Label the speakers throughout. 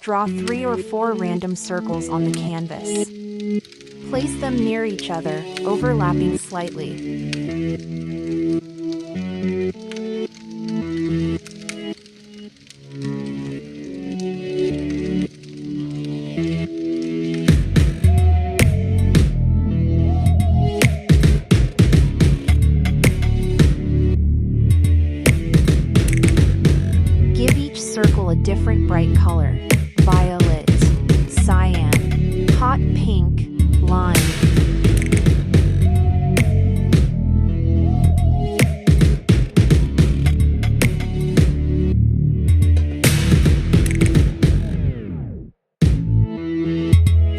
Speaker 1: Draw 3 or 4 random circles on the canvas. Place them near each other, overlapping slightly. Give each circle a different bright color: violet, cyan, hot pink, lime.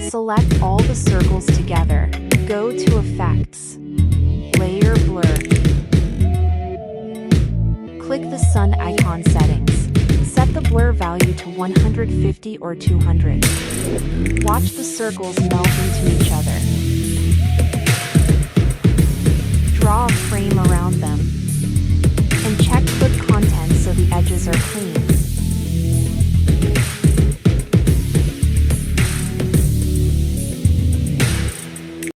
Speaker 1: Select all the circles together. Go to Effects, Layer Blur. Click the sun icon settings. Set the blur value to 150 or 200. Watch the circles melt into each other. Draw a frame around them.